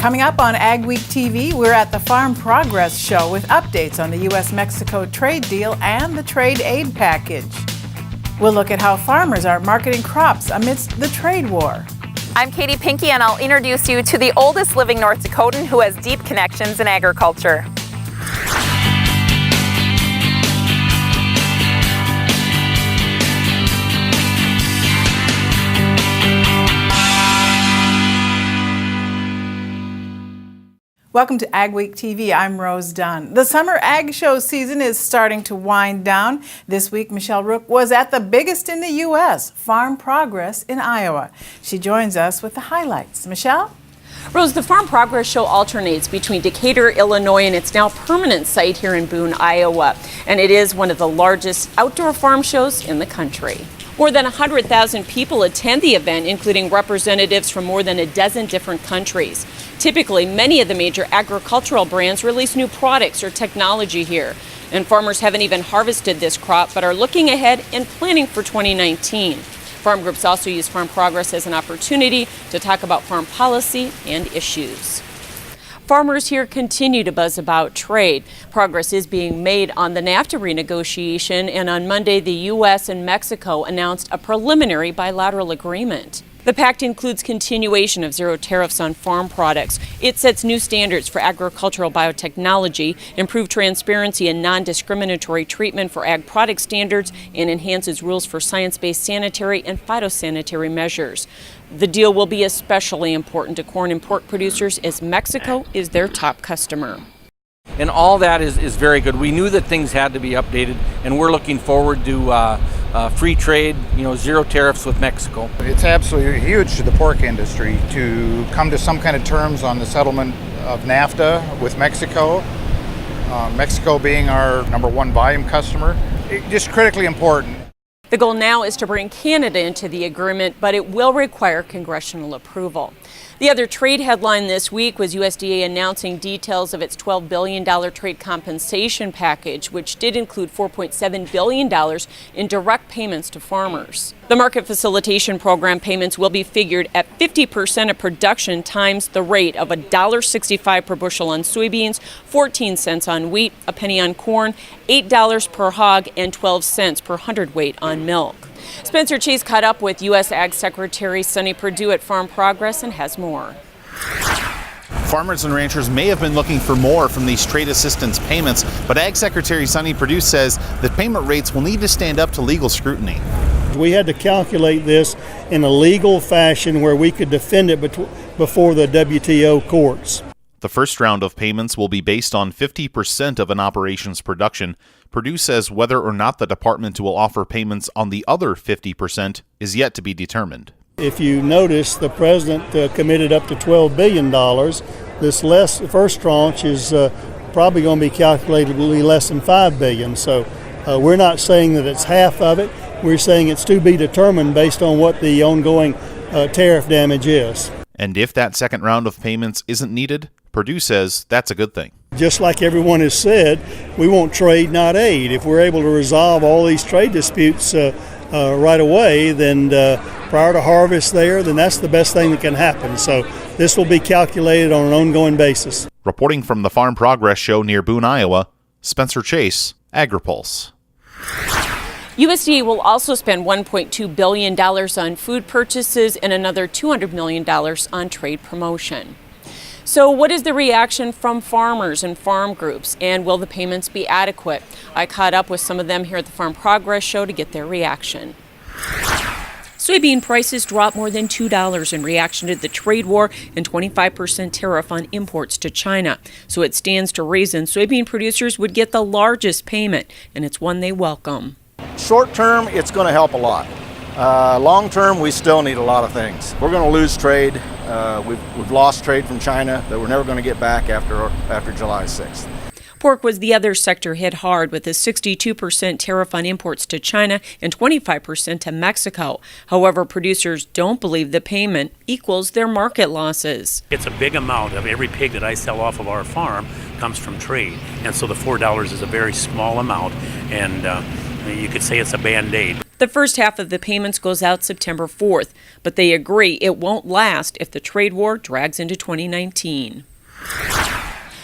Coming up on AgweekTV, we're at the Farm Progress Show with updates on the U.S.-Mexico trade deal and the trade aid package. We'll look at how farmers are marketing crops amidst the trade war. I'm Katie Pinky, and I'll introduce you to the oldest living North Dakotan who has deep connections in agriculture. Welcome to AgweekTV. I'm Rose Dunn. The summer ag show season is starting to wind down. This week, Michelle Rook was at the biggest in the U.S., Farm Progress in Iowa. She joins us with the highlights. Michelle? Rose, the Farm Progress Show alternates between Decatur, Illinois, and its now permanent site here in Boone, Iowa. And it is one of the largest outdoor farm shows in the country. More than 100,000 people attend the event, including representatives from more than a dozen different countries. Typically, many of the major agricultural brands release new products or technology here. And farmers haven't even harvested this crop, but are looking ahead and planning for 2019. Farm groups also use Farm Progress as an opportunity to talk about farm policy and issues. Farmers here continue to buzz about trade. Progress is being made on the NAFTA renegotiation, and on Monday, the U.S. and Mexico announced a preliminary bilateral agreement. The pact includes continuation of zero tariffs on farm products. It sets new standards for agricultural biotechnology, improved transparency and non-discriminatory treatment for ag product standards, and enhances rules for science-based sanitary and phytosanitary measures. The deal will be especially important to corn and pork producers as Mexico is their top customer. And all that is very good. We knew that things had to be updated, and we're looking forward to free trade, zero tariffs with Mexico. It's absolutely huge to the pork industry to come to some kind of terms on the settlement of NAFTA with Mexico. Mexico being our #1 volume customer, just critically important. The goal now is to bring Canada into the agreement, but it will require congressional approval. The other trade headline this week was USDA announcing details of its $12 billion trade compensation package, which did include $4.7 billion in direct payments to farmers. The market facilitation program payments will be figured at 50% of production times the rate of $1.65 per bushel on soybeans, 14 cents on wheat, a penny on corn, $8 per hog, and 12 cents per hundredweight on milk. Spencer Chase caught up with U.S. Ag Secretary Sonny Perdue at Farm Progress and has more. Farmers and ranchers may have been looking for more from these trade assistance payments, but Ag Secretary Sonny Perdue says that payment rates will need to stand up to legal scrutiny. We had to calculate this in a legal fashion where we could defend it before the WTO courts. The first round of payments will be based on 50% of an operation's production. Perdue says whether or not the department will offer payments on the other 50% is yet to be determined. If you notice, the president committed up to $12 billion. This first tranche is probably going to be calculatably less than $5 billion. So we're not saying that it's half of it. We're saying it's to be determined based on what the ongoing tariff damage is. And if that second round of payments isn't needed, Perdue says that's a good thing. Just like everyone has said, we want trade, not aid. If we're able to resolve all these trade disputes right away, then prior to harvest then that's the best thing that can happen. So this will be calculated on an ongoing basis. Reporting from the Farm Progress Show near Boone, Iowa, Spencer Chase, AgriPulse. USDA will also spend $1.2 billion on food purchases and another $200 million on trade promotion. So what is the reaction from farmers and farm groups, and will the payments be adequate? I caught up with some of them here at the Farm Progress Show to get their reaction. Soybean prices dropped more than $2 in reaction to the trade war and 25% tariff on imports to China. So it stands to reason soybean producers would get the largest payment, and it's one they welcome. Short term, it's going to help a lot. Long term, we still need a lot of things. We're going to lose trade. We've lost trade from China that we're never going to get back after July 6th. Pork was the other sector hit hard with a 62% tariff on imports to China and 25% to Mexico. However, producers don't believe the payment equals their market losses. It's a big amount of every pig that I sell off of our farm comes from trade. And so the $4 is a very small amount, and you could say it's a Band-Aid. The first half of the payments goes out September 4th, but they agree it won't last if the trade war drags into 2019.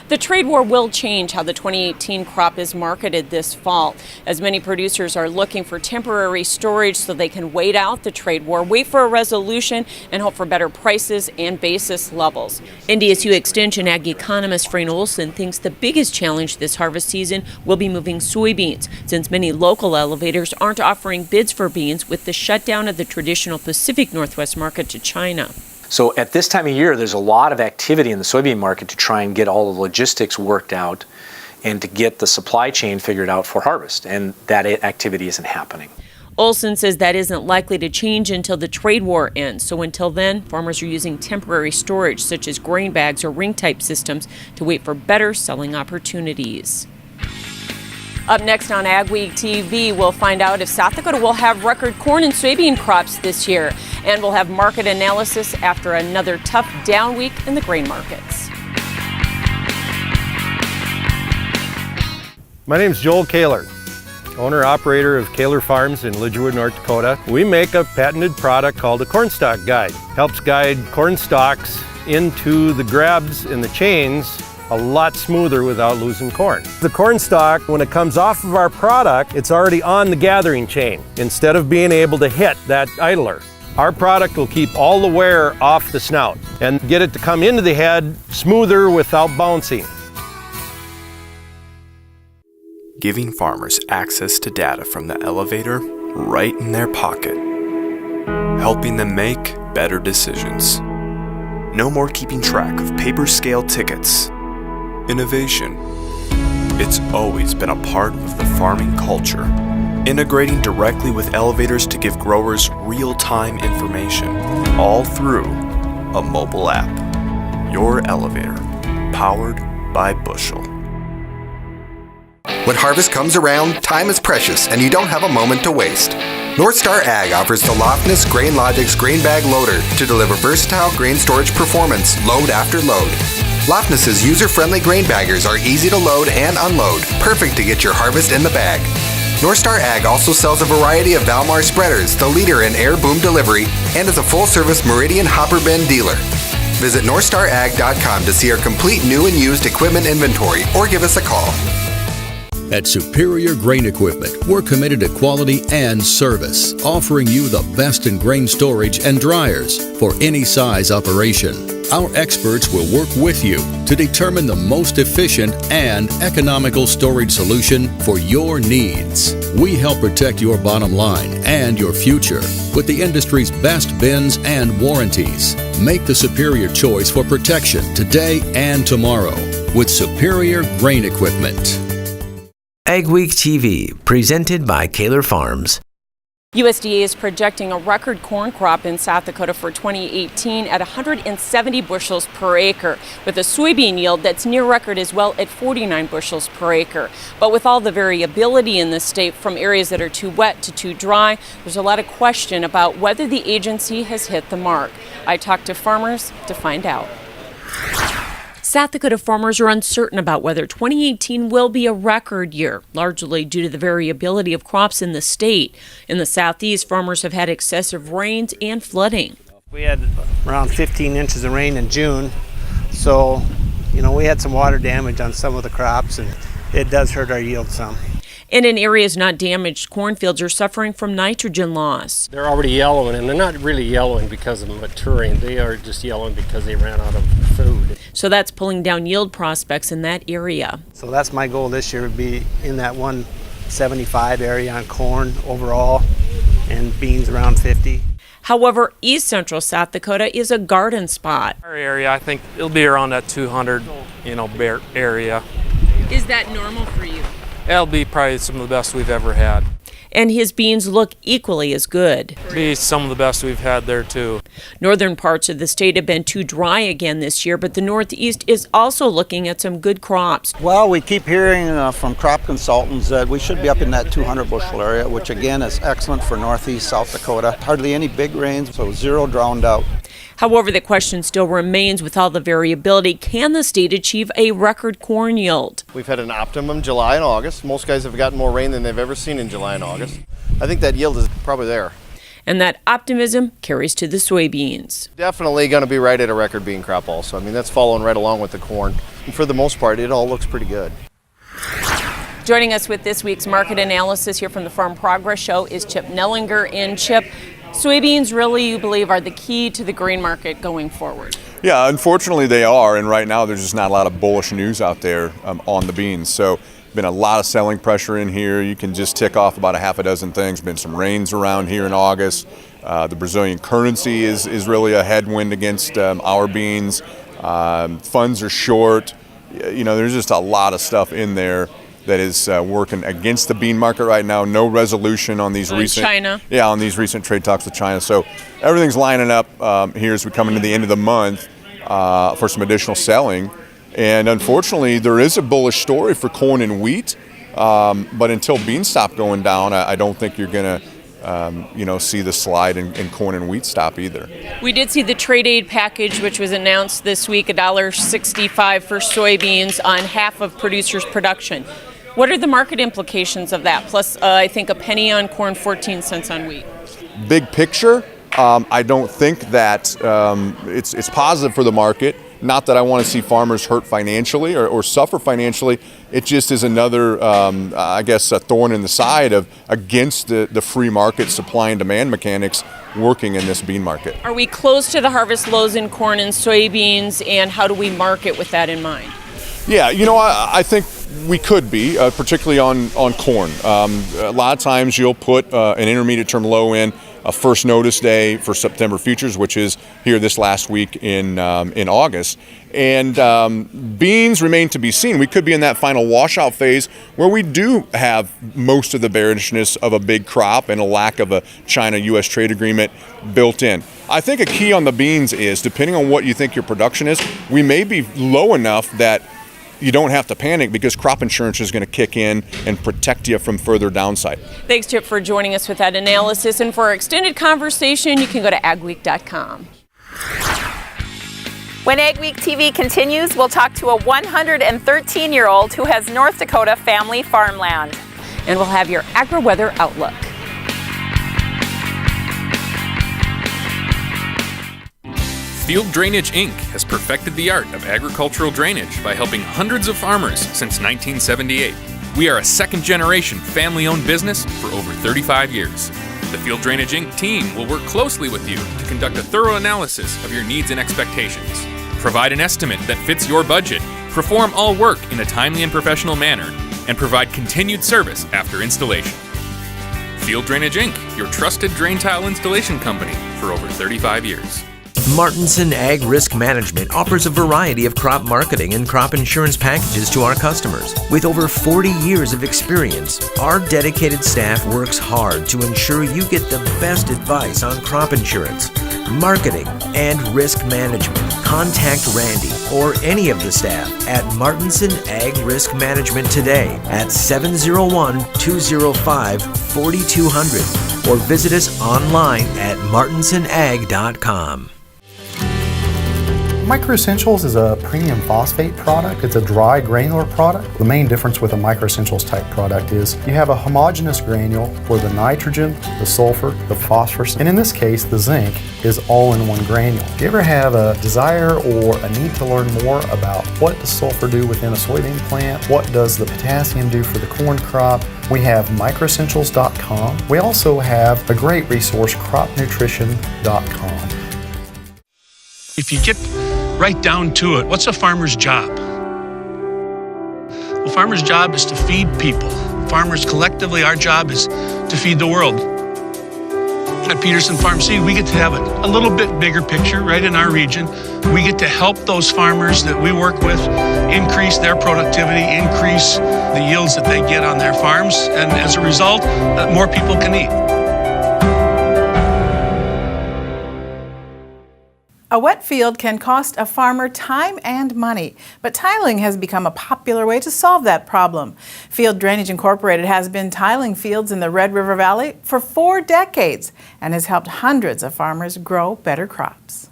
The trade war will change how the 2018 crop is marketed this fall, as many producers are looking for temporary storage so they can wait out the trade war, wait for a resolution, and hope for better prices and basis levels. NDSU Extension Ag economist Frayne Olson thinks the biggest challenge this harvest season will be moving soybeans, since many local elevators aren't offering bids for beans with the shutdown of the traditional Pacific Northwest market to China. So at this time of year, there's a lot of activity in the soybean market to try and get all the logistics worked out and to get the supply chain figured out for harvest, and that activity isn't happening. Olson says that isn't likely to change until the trade war ends. So until then, farmers are using temporary storage such as grain bags or ring-type systems to wait for better selling opportunities. Up next on AgweekTV, we'll find out if South Dakota will have record corn and soybean crops this year. And we'll have market analysis after another tough down week in the grain markets. My name's Joel Kaler, owner-operator of Kaler Farms in Lidgerwood, North Dakota. We make a patented product called a corn stalk guide. Helps guide corn stalks into the grabs in the chains a lot smoother without losing corn. The corn stalk, when it comes off of our product, it's already on the gathering chain instead of being able to hit that idler. Our product will keep all the wear off the snout and get it to come into the head smoother without bouncing. Giving farmers access to data from the elevator right in their pocket, helping them make better decisions. No more keeping track of paper scale tickets. Innovation. It's always been a part of the farming culture. Integrating directly with elevators to give growers real-time information, all through a mobile app. Your elevator, powered by Bushel. When harvest comes around, time is precious and you don't have a moment to waste. North Star Ag offers the Lofness GrainLogix Grain Bag Loader to deliver versatile grain storage performance load after load. Lofness's user-friendly grain baggers are easy to load and unload, perfect to get your harvest in the bag. North Star Ag also sells a variety of Valmar spreaders, the leader in air boom delivery, and is a full-service Meridian hopper bin dealer. Visit NorthstarAg.com to see our complete new and used equipment inventory or give us a call. At Superior Grain Equipment, we're committed to quality and service, offering you the best in grain storage and dryers for any size operation. Our experts will work with you to determine the most efficient and economical storage solution for your needs. We help protect your bottom line and your future with the industry's best bins and warranties. Make the superior choice for protection today and tomorrow with Superior Grain Equipment. AgweekTV, presented by Kaler Farms. USDA is projecting a record corn crop in South Dakota for 2018 at 170 bushels per acre, with a soybean yield that's near record as well at 49 bushels per acre. But with all the variability in the state, from areas that are too wet to too dry, there's a lot of question about whether the agency has hit the mark. I talked to farmers to find out. South Dakota farmers are uncertain about whether 2018 will be a record year, largely due to the variability of crops in the state. In the southeast, farmers have had excessive rains and flooding. We had around 15 inches of rain in June, so we had some water damage on some of the crops, and it does hurt our yield some. And in areas not damaged, cornfields are suffering from nitrogen loss. They're already yellowing, and they're not really yellowing because of maturing. They are just yellowing because they ran out of food. So that's pulling down yield prospects in that area. So that's my goal this year, would be in that 175 area on corn overall, and beans around 50. However, east central South Dakota is a garden spot. Our area, I think it'll be around that 200, area. Is that normal for you? It'll be probably some of the best we've ever had. And his beans look equally as good. Be some of the best we've had there too. Northern parts of the state have been too dry again this year, but the Northeast is also looking at some good crops. Well, we keep hearing from crop consultants that we should be up in that 200 bushel area, which again is excellent for Northeast South Dakota. Hardly any big rains, so zero drowned out. However, the question still remains with all the variability, can the state achieve a record corn yield? We've had an optimum July and August. Most guys have gotten more rain than they've ever seen in July and August. I think that yield is probably there. And that optimism carries to the soybeans. Definitely going to be right at a record bean crop also. I mean, that's following right along with the corn. And for the most part, it all looks pretty good. Joining us with this week's market analysis here from the Farm Progress Show is Chip Nellinger. And Chip, soybeans really, you believe, are the key to the grain market going forward? Yeah, unfortunately they are, and right now there's just not a lot of bullish news out there on the beans. So been a lot of selling pressure in here. You can just tick off about a half a dozen things. Been some rains around here in August. The Brazilian currency is really a headwind against our beans. Funds are short. You know, there's just a lot of stuff in there that is working against the bean market right now. No resolution on these recent China. Yeah, on these recent trade talks with China. So everything's lining up here as we come into the end of the month for some additional selling. And unfortunately, there is a bullish story for corn and wheat, but until beans stop going down, I don't think you're going to, see the slide in corn and wheat stop either. We did see the trade aid package, which was announced this week, $1.65 for soybeans on half of producers' production. What are the market implications of that? Plus, I think a penny on corn, 14 cents on wheat. Big picture, I don't think that it's positive for the market. Not that I want to see farmers hurt financially or suffer financially. It just is another, a thorn in the side against the free market supply and demand mechanics working in this bean market. Are we close to the harvest lows in corn and soybeans, and how do we market with that in mind? Yeah, I think we could be, particularly on corn. A lot of times you'll put an intermediate term low in a first notice day for September futures, which is here this last week in August. And beans remain to be seen. We could be in that final washout phase where we do have most of the bearishness of a big crop and a lack of a China-U.S. trade agreement built in. I think a key on the beans is, depending on what you think your production is, we may be low enough that you don't have to panic because crop insurance is going to kick in and protect you from further downside. Thanks, Chip, for joining us with that analysis. And for our extended conversation, you can go to agweek.com. When AgweekTV continues, we'll talk to a 113-year-old who has North Dakota family farmland. And we'll have your agri-weather outlook. Field Drainage Inc. has perfected the art of agricultural drainage by helping hundreds of farmers since 1978. We are a second-generation family-owned business for over 35 years. The Field Drainage Inc. team will work closely with you to conduct a thorough analysis of your needs and expectations, provide an estimate that fits your budget, perform all work in a timely and professional manner, and provide continued service after installation. Field Drainage Inc., your trusted drain tile installation company for over 35 years. Martinson Ag Risk Management offers a variety of crop marketing and crop insurance packages to our customers. With over 40 years of experience, our dedicated staff works hard to ensure you get the best advice on crop insurance, marketing, and risk management. Contact Randy or any of the staff at Martinson Ag Risk Management today at 701-205-4200 or visit us online at martinsonag.com. Micro Essentials is a premium phosphate product. It's a dry granular product. The main difference with a Micro Essentials type product is you have a homogeneous granule for the nitrogen, the sulfur, the phosphorus, and in this case, the zinc is all in one granule. If you ever have a desire or a need to learn more about what does sulfur do within a soybean plant, what does the potassium do for the corn crop, we have microessentials.com. We also have a great resource, cropnutrition.com. If you get right down to it, what's a farmer's job? Well, farmer's job is to feed people. Farmers collectively, our job is to feed the world. At Peterson Farm Seed, we get to have a little bit bigger picture right in our region. We get to help those farmers that we work with increase their productivity, increase the yields that they get on their farms, and as a result, more people can eat. A wet field can cost a farmer time and money, but tiling has become a popular way to solve that problem. Field Drainage Incorporated has been tiling fields in the Red River Valley for 4 decades and has helped hundreds of farmers grow better crops.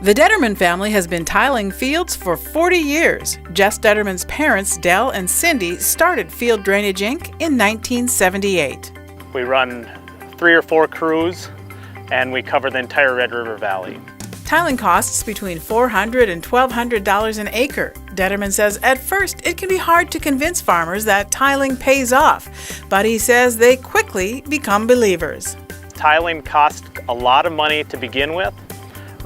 The Detterman family has been tiling fields for 40 years. Jess Detterman's parents, Dell and Cindy, started Field Drainage Inc. in 1978. We run 3 or 4 crews, and we cover the entire Red River Valley. Tiling costs between $400 and $1,200 an acre. Detterman says at first it can be hard to convince farmers that tiling pays off, but he says they quickly become believers. Tiling costs a lot of money to begin with,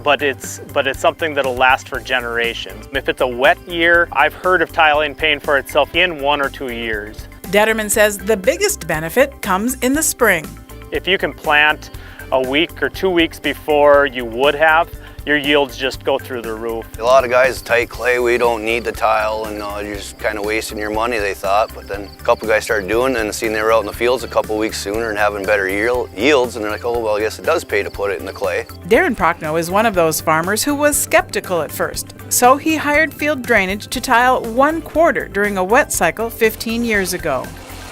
but it's something that'll last for generations. If it's a wet year, I've heard of tiling paying for itself in 1 or 2 years. Detterman says the biggest benefit comes in the spring. If you can plant a week or 2 weeks before you would have, your yields just go through the roof. A lot of guys, tight clay, we don't need the tile, and you're just kind of wasting your money, they thought. But then a couple guys started doing it and seen they were out in the fields a couple weeks sooner and having better yields, and they're like, oh, well, I guess it does pay to put it in the clay. Darren Prochnow is one of those farmers who was skeptical at first, so he hired Field Drainage to tile 1/4 during a wet cycle 15 years ago.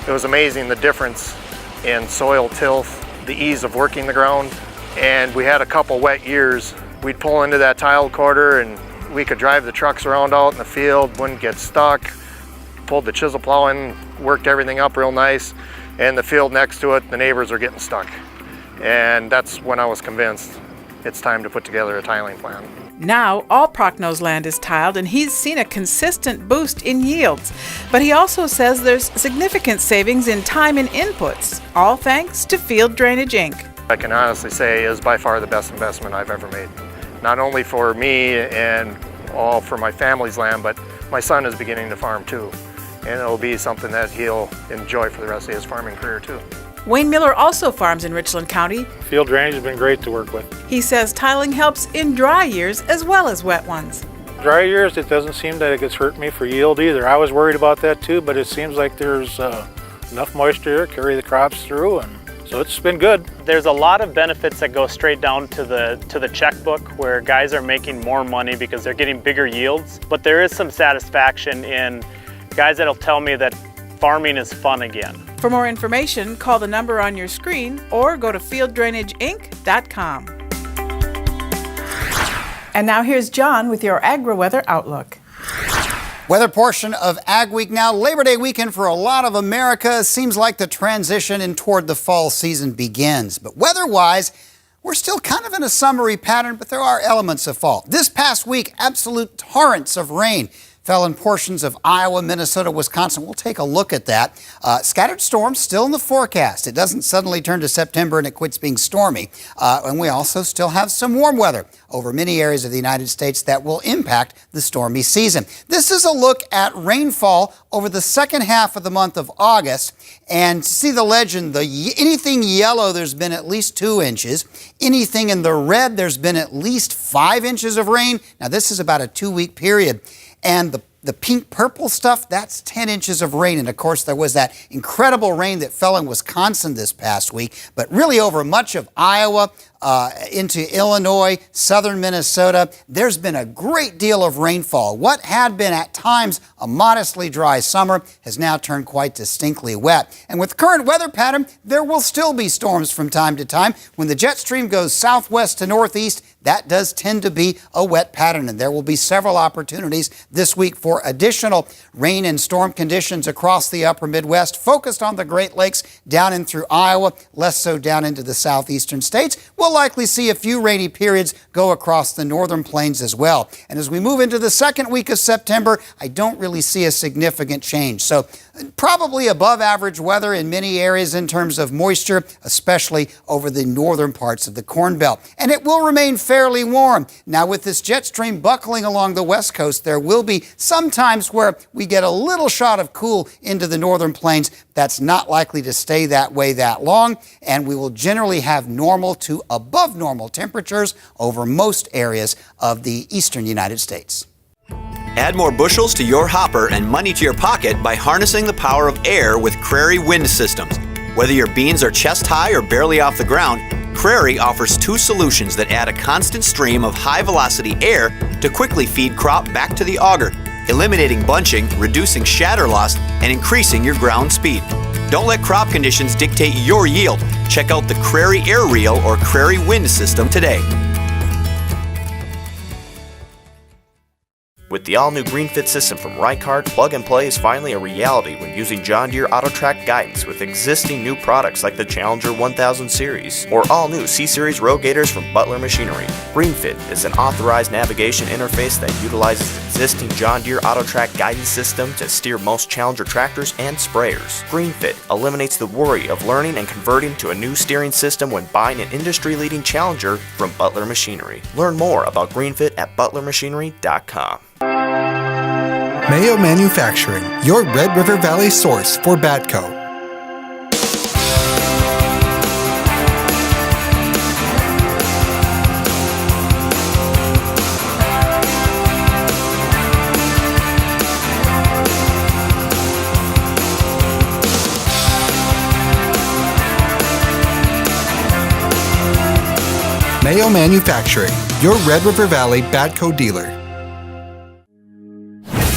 It was amazing the difference in soil tilth, the ease of working the ground, and we had a couple wet years. We'd pull into that tile quarter and we could drive the trucks around out in the field, wouldn't get stuck, pulled the chisel plow in, worked everything up real nice, and the field next to it, the neighbors are getting stuck. And that's when I was convinced it's time to put together a tiling plan. Now, all Prochnow's land is tiled and he's seen a consistent boost in yields. But he also says there's significant savings in time and inputs, all thanks to Field Drainage Inc. I can honestly say is by far the best investment I've ever made. Not only for me and all for my family's land, but my son is beginning to farm too. And it'll be something that he'll enjoy for the rest of his farming career too. Wayne Miller also farms in Richland County. Field drainage has been great to work with. He says tiling helps in dry years as well as wet ones. Dry years, it doesn't seem that it gets hurt me for yield either. I was worried about that too, but it seems like there's enough moisture to carry the crops through, and so it's been good. There's a lot of benefits that go straight down to the checkbook, where guys are making more money because they're getting bigger yields. But there is some satisfaction in guys that'll tell me that farming is fun again. For more information, call the number on your screen or go to fielddrainageinc.com. And now here's John with your AgriWeather Outlook. Weather portion of Ag Week now. Labor Day weekend for a lot of America. Seems like the transition in toward the fall season begins. But weather-wise, we're still kind of in a summery pattern, but there are elements of fall. This past week, absolute torrents of rain fell in portions of Iowa, Minnesota, Wisconsin. We'll take a look at that. Scattered storms still in the forecast. It doesn't suddenly turn to September and it quits being stormy. And we also still have some warm weather over many areas of the United States that will impact the stormy season. This is a look at rainfall over the second half of the month of August. And see the legend, anything yellow, there's been at least 2 inches. Anything in the red, there's been at least 5 inches of rain. Now this is about a 2-week period. And the pink-purple stuff, that's 10 inches of rain. And, of course, there was that incredible rain that fell in Wisconsin this past week. But really over much of Iowa, into Illinois, southern Minnesota, there's been a great deal of rainfall. What had been at times a modestly dry summer has now turned quite distinctly wet. And with the current weather pattern, there will still be storms from time to time. When the jet stream goes southwest to northeast, that does tend to be a wet pattern, and there will be several opportunities this week for additional rain and storm conditions across the upper Midwest, focused on the Great Lakes down in through Iowa, less so down into the southeastern states. We'll likely see a few rainy periods go across the northern plains as well. And as we move into the second week of September, I don't really see a significant change. So probably above average weather in many areas in terms of moisture, especially over the northern parts of the Corn Belt. And it will remain fairly warm. Now, with this jet stream buckling along the west coast, there will be some times where we get a little shot of cool into the northern plains. That's not likely to stay that way that long, and we will generally have normal to above normal temperatures over most areas of the eastern United States. Add more bushels to your hopper and money to your pocket by harnessing the power of air with Crary Wind Systems. Whether your beans are chest high or barely off the ground, Crary offers 2 solutions that add a constant stream of high-velocity air to quickly feed crop back to the auger, eliminating bunching, reducing shatter loss, and increasing your ground speed. Don't let crop conditions dictate your yield. Check out the Crary Air Reel or Crary Wind System today. With the all-new GreenFit system from Ricard, plug and play is finally a reality when using John Deere AutoTrac guidance with existing new products like the Challenger 1000 series or all-new C-Series rogators from Butler Machinery. GreenFit is an authorized navigation interface that utilizes the existing John Deere AutoTrac guidance system to steer most Challenger tractors and sprayers. GreenFit eliminates the worry of learning and converting to a new steering system when buying an industry-leading Challenger from Butler Machinery. Learn more about GreenFit at butlermachinery.com. Mayo Manufacturing, your Red River Valley source for Badco. Mayo Manufacturing, your Red River Valley Badco dealer.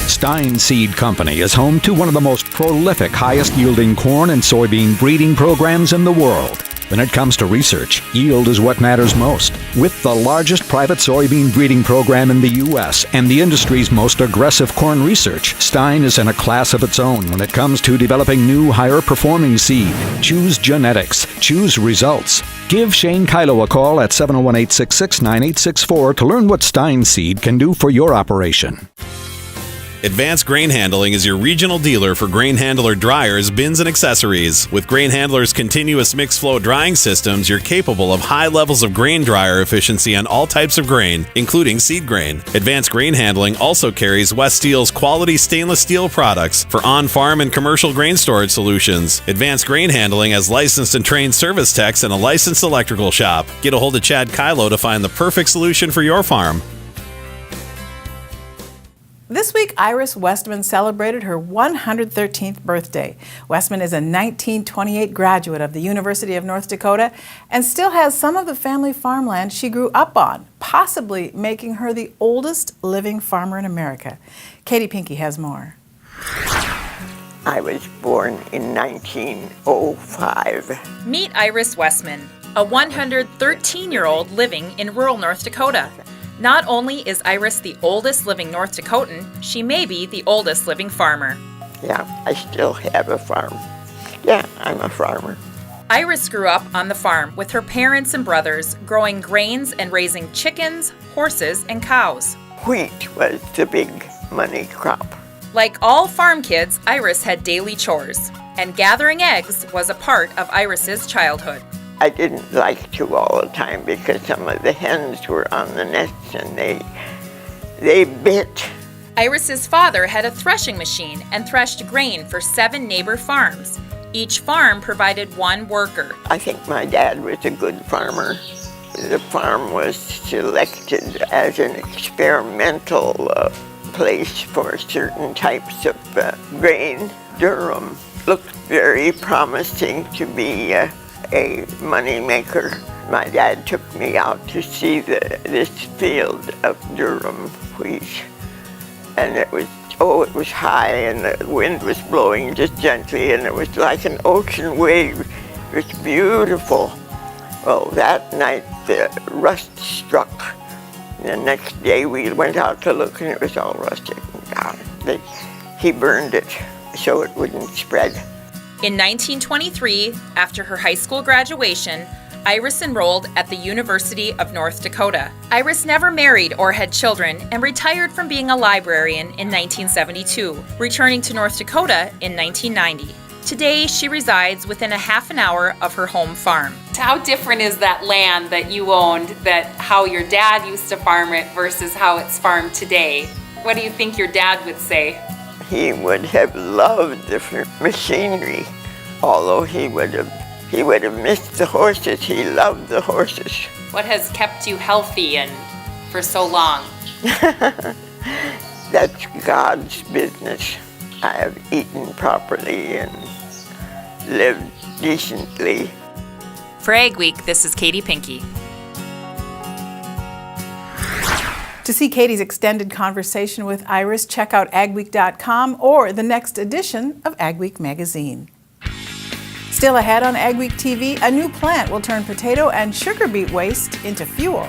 Stein Seed Company is home to one of the most prolific, highest-yielding corn and soybean breeding programs in the world. When it comes to research, yield is what matters most. With the largest private soybean breeding program in the U.S. and the industry's most aggressive corn research, Stein is in a class of its own when it comes to developing new, higher-performing seed. Choose genetics. Choose results. Give Shane Kylo a call at 701-866-9864 to learn what Stein Seed can do for your operation. Advanced Grain Handling is your regional dealer for grain handler dryers, bins, and accessories. With Grain Handler's continuous mixed flow drying systems, you're capable of high levels of grain dryer efficiency on all types of grain, including seed grain. Advanced Grain Handling also carries West Steel's quality stainless steel products for on-farm and commercial grain storage solutions. Advanced Grain Handling has licensed and trained service techs and a licensed electrical shop. Get a hold of Chad Kylo to find the perfect solution for your farm. This week, Iris Westman celebrated her 113th birthday. Westman is a 1928 graduate of the University of North Dakota and still has some of the family farmland she grew up on, possibly making her the oldest living farmer in America. Katie Pinky has more. I was born in 1905. Meet Iris Westman, a 113-year-old living in rural North Dakota. Not only is Iris the oldest living North Dakotan, she may be the oldest living farmer. Yeah, I still have a farm. Yeah, I'm a farmer. Iris grew up on the farm with her parents and brothers, growing grains and raising chickens, horses, and cows. Wheat was the big money crop. Like all farm kids, Iris had daily chores, and gathering eggs was a part of Iris's childhood. I didn't like to all the time because some of the hens were on the nests and they bit. Iris's father had a threshing machine and threshed grain for 7 neighbor farms. Each farm provided one worker. I think my dad was a good farmer. The farm was selected as an experimental place for certain types of grain. Durham looked very promising to be a money maker. My dad took me out to see this field of Durham wheat, and it was high and the wind was blowing just gently and it was like an ocean wave. It was beautiful. Well, that night the rust struck. The next day we went out to look and it was all rusted. He burned it so it wouldn't spread. In 1923, after her high school graduation, Iris enrolled at the University of North Dakota. Iris never married or had children and retired from being a librarian in 1972, returning to North Dakota in 1990. Today, she resides within a half an hour of her home farm. How different is that land that you owned, how your dad used to farm it versus how it's farmed today? What do you think your dad would say? He would have loved the machinery, although he would have missed the horses. He loved the horses. What has kept you healthy and for so long? That's God's business. I have eaten properly and lived decently. For Ag Week, this is Katie Pinky. To see Katie's extended conversation with Iris, check out agweek.com or the next edition of Ag Week magazine. Still ahead on Ag Week TV, a new plant will turn potato and sugar beet waste into fuel.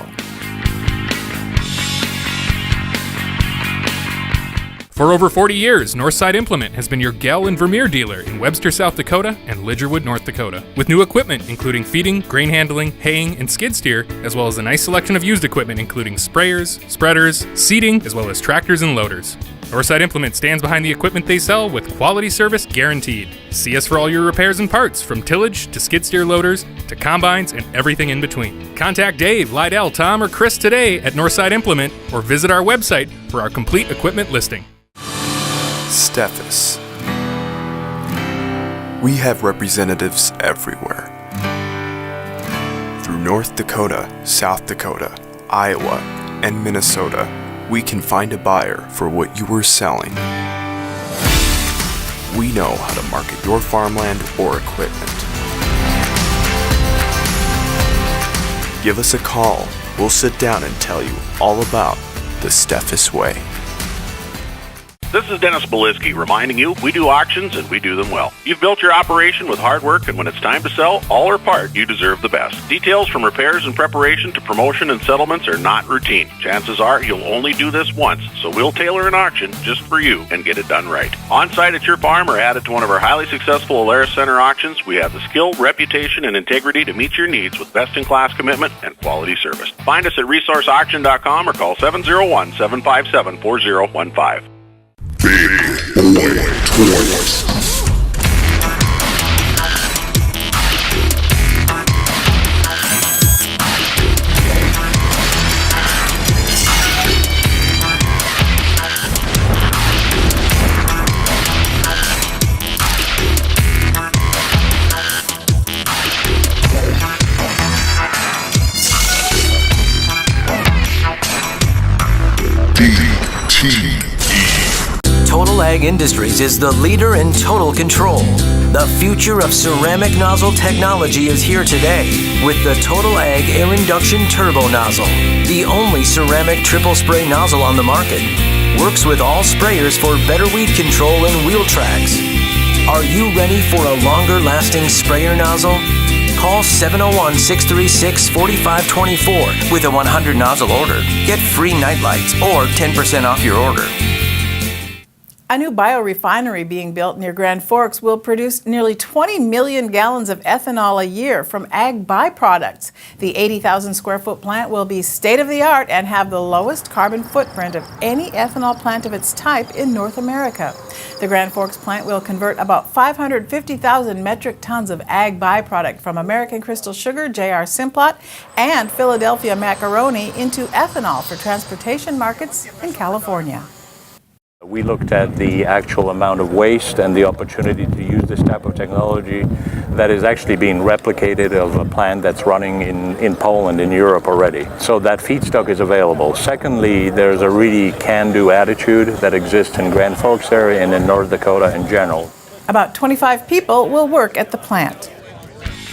For over 40 years, Northside Implement has been your Gell and Vermeer dealer in Webster, South Dakota and Lidgerwood, North Dakota. With new equipment including feeding, grain handling, haying, and skid steer, as well as a nice selection of used equipment including sprayers, spreaders, seeding, as well as tractors and loaders. Northside Implement stands behind the equipment they sell with quality service guaranteed. See us for all your repairs and parts, from tillage to skid steer loaders to combines and everything in between. Contact Dave, Lydell, Tom, or Chris today at Northside Implement or visit our website for our complete equipment listing. Steffes. We have representatives everywhere. Through North Dakota, South Dakota, Iowa, and Minnesota, we can find a buyer for what you are selling. We know how to market your farmland or equipment. Give us a call. We'll sit down and tell you all about the Steffes way. This is Dennis Belisky reminding you we do auctions and we do them well. You've built your operation with hard work, and when it's time to sell, all or part, you deserve the best. Details from repairs and preparation to promotion and settlements are not routine. Chances are you'll only do this once, so we'll tailor an auction just for you and get it done right. On-site at your farm or added to one of our highly successful Alaris Center auctions, we have the skill, reputation, and integrity to meet your needs with best-in-class commitment and quality service. Find us at resourceauction.com or call 701-757-4015. Big Boy Toys. Total Ag Industries is the leader in total control. The future of ceramic nozzle technology is here today with the Total Ag Air Induction Turbo Nozzle, the only ceramic triple spray nozzle on the market. Works with all sprayers for better weed control and wheel tracks. Are you ready for a longer lasting sprayer nozzle? Call 701-636-4524 with a 100 nozzle order. Get free night lights or 10% off your order. A new biorefinery being built near Grand Forks will produce nearly 20 million gallons of ethanol a year from ag byproducts. The 80,000 square foot plant will be state-of-the-art and have the lowest carbon footprint of any ethanol plant of its type in North America. The Grand Forks plant will convert about 550,000 metric tons of ag byproduct from American Crystal Sugar, J.R. Simplot, and Philadelphia macaroni into ethanol for transportation markets in California. We looked at the actual amount of waste and the opportunity to use this type of technology that is actually being replicated of a plant that's running in Poland, in Europe already. So that feedstock is available. Secondly, there's a really can-do attitude that exists in Grand Forks area and in North Dakota in general. About 25 people will work at the plant.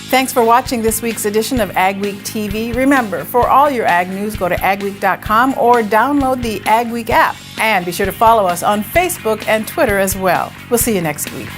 Thanks for watching this week's edition of Ag Week TV. Remember, for all your ag news, go to agweek.com or download the Ag Week app. And be sure to follow us on Facebook and Twitter as well. We'll see you next week.